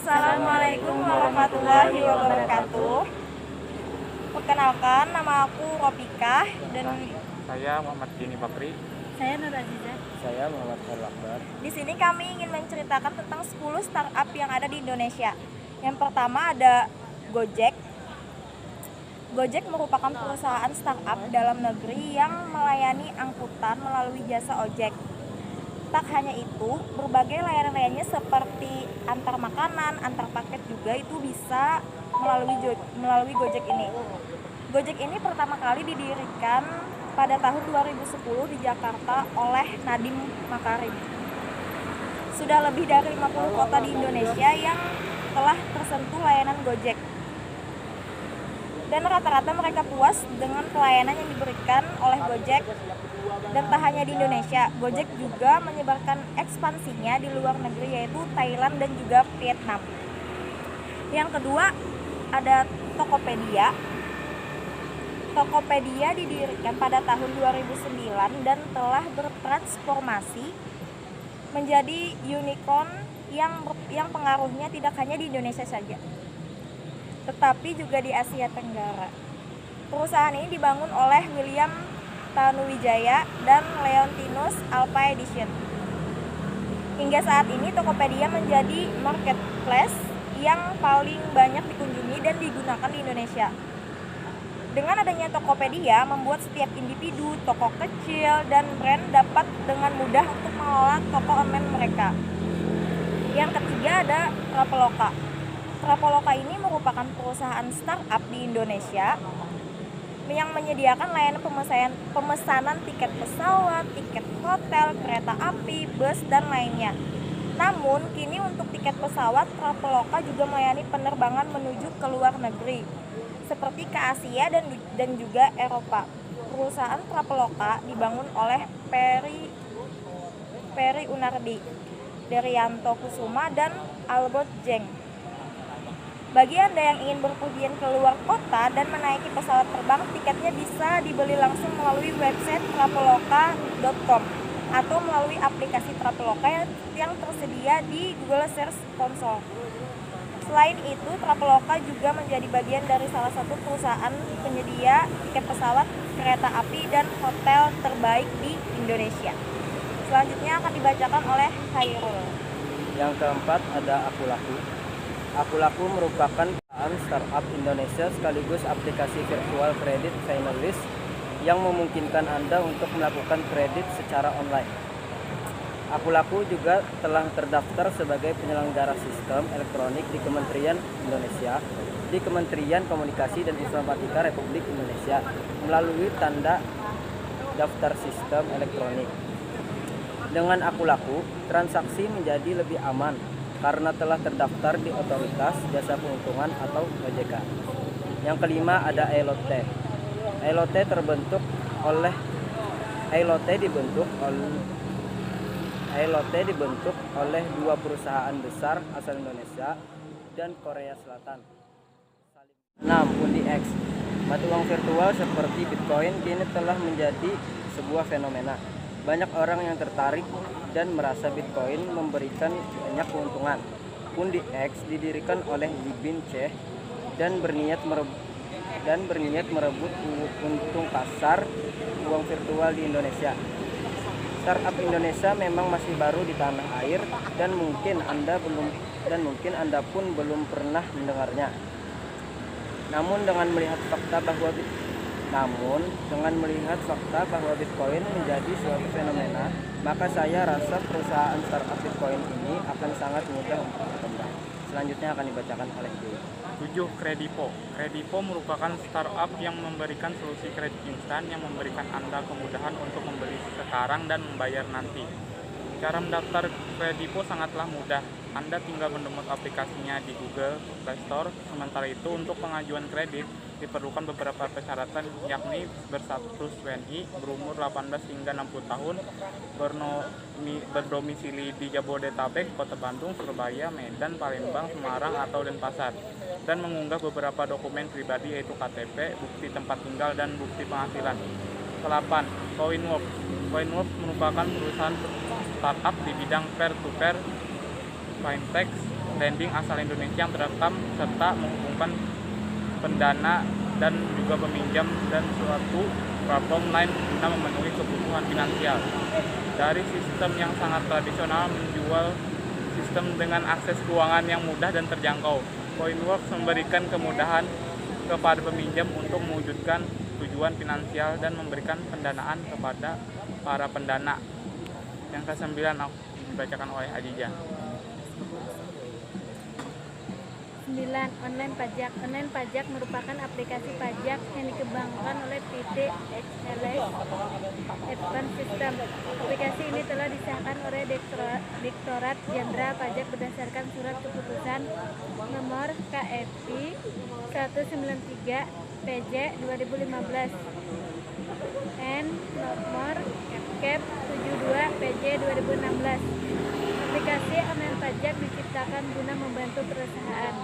Assalamualaikum warahmatullahi wabarakatuh. Perkenalkan, nama aku Ropika dan Saya Muhammad Dini Bakri. saya Nur Azizah. Saya Muhammad Khairul Akbar. Di sini kami ingin menceritakan tentang 10 startup yang ada di Indonesia. Yang pertama ada Gojek. Gojek merupakan perusahaan startup dalam negeri yang melayani angkutan melalui jasa ojek. Tak hanya itu, berbagai layanan-lainnya seperti antar makanan, antar paket juga itu bisa melalui Gojek ini. Gojek ini pertama kali didirikan pada tahun 2010 di Jakarta oleh Nadiem Makarim. Sudah lebih dari 50 kota di Indonesia yang telah tersentuh layanan Gojek. Dan rata-rata mereka puas dengan pelayanan yang diberikan oleh Gojek. Dan tak hanya di Indonesia, Gojek juga menyebarkan ekspansinya di luar negeri yaitu Thailand dan juga Vietnam. Yang kedua ada Tokopedia. Tokopedia didirikan pada tahun 2009 dan telah bertransformasi menjadi unicorn yang pengaruhnya tidak hanya di Indonesia saja, tetapi juga di Asia Tenggara. Perusahaan ini dibangun oleh William Tanuwijaya dan Leontinus Alpha Edition. Hingga saat ini Tokopedia menjadi marketplace yang paling banyak dikunjungi dan digunakan di Indonesia. Dengan adanya Tokopedia membuat setiap individu, toko kecil, dan brand dapat dengan mudah untuk mengelola toko online mereka. Yang ketiga ada Traveloka. Traveloka ini merupakan perusahaan startup di Indonesia yang menyediakan layanan pemesanan tiket pesawat, tiket hotel, kereta api, bus, dan lainnya. Namun, kini untuk tiket pesawat, Traveloka juga melayani penerbangan menuju ke luar negeri, seperti ke Asia dan juga Eropa. Perusahaan Traveloka dibangun oleh Peri Unardi, Derianto Kusuma, dan Albert Jeng. Bagi Anda yang ingin berpergian ke luar kota dan menaiki pesawat terbang, tiketnya bisa dibeli langsung melalui website traveloka.com atau melalui aplikasi Traveloka yang tersedia di Google Search Console. Selain itu, Traveloka juga menjadi bagian dari salah satu perusahaan penyedia tiket pesawat, kereta api, dan hotel terbaik di Indonesia. Selanjutnya akan dibacakan oleh Khairul. Yang keempat ada Akulaku. Akulaku merupakan perusahaan startup Indonesia sekaligus aplikasi virtual kredit finalis yang memungkinkan Anda untuk melakukan kredit secara online. Akulaku juga telah terdaftar sebagai penyelenggara sistem elektronik di Kementerian Indonesia, di Kementerian Komunikasi dan Informatika Republik Indonesia melalui tanda daftar sistem elektronik. Dengan Akulaku, transaksi menjadi lebih aman karena telah terdaftar di Otoritas Jasa Keuangan atau OJK. Yang kelima ada ELOT. ELOT dibentuk oleh dua perusahaan besar asal Indonesia dan Korea Selatan. 6. UNDX. Mata uang virtual seperti Bitcoin kini telah menjadi sebuah fenomena. Banyak orang yang tertarik dan merasa Bitcoin memberikan banyak keuntungan. UNDX didirikan oleh Yibin Che dan berniat merebut untung pasar uang virtual di Indonesia. Startup Indonesia memang masih baru di tanah air dan mungkin Anda pun belum pernah mendengarnya. Namun dengan melihat fakta bahwa Bitcoin menjadi suatu fenomena, maka saya rasa perusahaan startup Bitcoin ini akan sangat mudah untuk berkembang. Selanjutnya akan dibacakan oleh Dewi. 7. Kredipo. Kredipo merupakan startup yang memberikan solusi kredit instan yang memberikan Anda kemudahan untuk membeli sekarang dan membayar nanti. Cara mendaftar Kredipo sangatlah mudah. Anda tinggal mendownload aplikasinya di Google Play Store. Sementara itu, untuk pengajuan kredit diperlukan beberapa persyaratan, yakni berstatus WNI, berumur 18 hingga 60 tahun, berdomisili di Jabodetabek, Kota Bandung, Surabaya, Medan, Palembang, Semarang, atau Denpasar, dan mengunggah beberapa dokumen pribadi yaitu KTP, bukti tempat tinggal, dan bukti penghasilan. 8. Coinworks. Coinworks merupakan perusahaan startup di bidang peer-to-peer fintech lending asal Indonesia yang terekam serta menghubungkan pendana dan juga peminjam dan suatu platform lain guna memenuhi kebutuhan finansial. Dari sistem yang sangat tradisional menjual sistem dengan akses keuangan yang mudah dan terjangkau, Coinworks memberikan kemudahan kepada peminjam untuk mewujudkan tujuan finansial dan memberikan pendanaan kepada para pendana. Yang ke-9 dibacakan oleh Adija. 9. Online pajak. Online pajak merupakan aplikasi pajak yang dikembangkan oleh PT HLS Advanced System. Aplikasi ini telah disahkan oleh Direktorat Jenderal Pajak berdasarkan surat keputusan nomor KFP 193 PJ 2015 and nomor KEP 72 PJ 2016. Aplikasi online pajak diciptakan guna membantu perusahaan,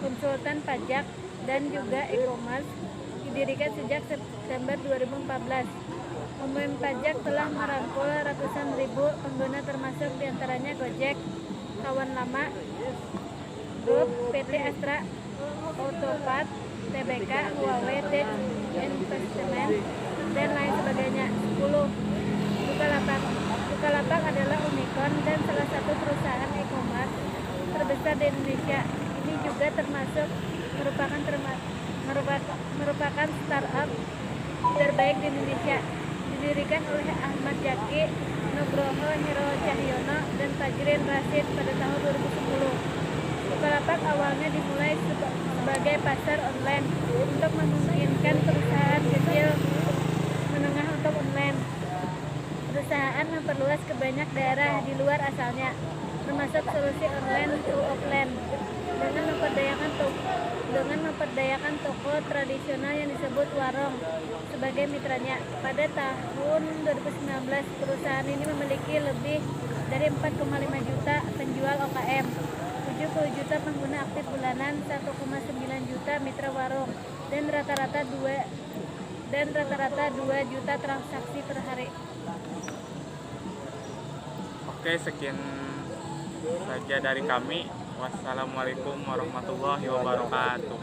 konsultan pajak, dan juga e-commerce. Didirikan sejak September 2014. Online pajak telah merangkul ratusan ribu pengguna termasuk diantaranya Gojek, Kawan Lama, Group, PT Astra, Autopart, TBK, Huawei, Tech Investment, dan lain sebagainya. 10. Bukalapak. Bukalapak adalah unicorn dan salah satu perusahaan e-commerce terbesar di Indonesia. Ini juga merupakan startup terbaik di Indonesia. Didirikan oleh Ahmad Jaki, Nugroho Hero Cahyono, dan Fajrin Rashid pada tahun 2010. Bukalapak awalnya dimulai sebagai pasar online untuk memungkinkan perusahaan kecil menengah untuk online. Perusahaan memperluas ke banyak daerah di luar asalnya, termasuk solusi online to offline, dengan memperdayakan toko tradisional yang disebut warung sebagai mitranya. Pada tahun 2019, perusahaan ini memiliki lebih dari 4,5 juta penjual OKM, 70 juta pengguna aktif bulanan, 1,9 juta mitra warung, dan rata-rata 2 juta transaksi per hari. Oke, sekian saja dari kami. Wassalamualaikum warahmatullahi wabarakatuh.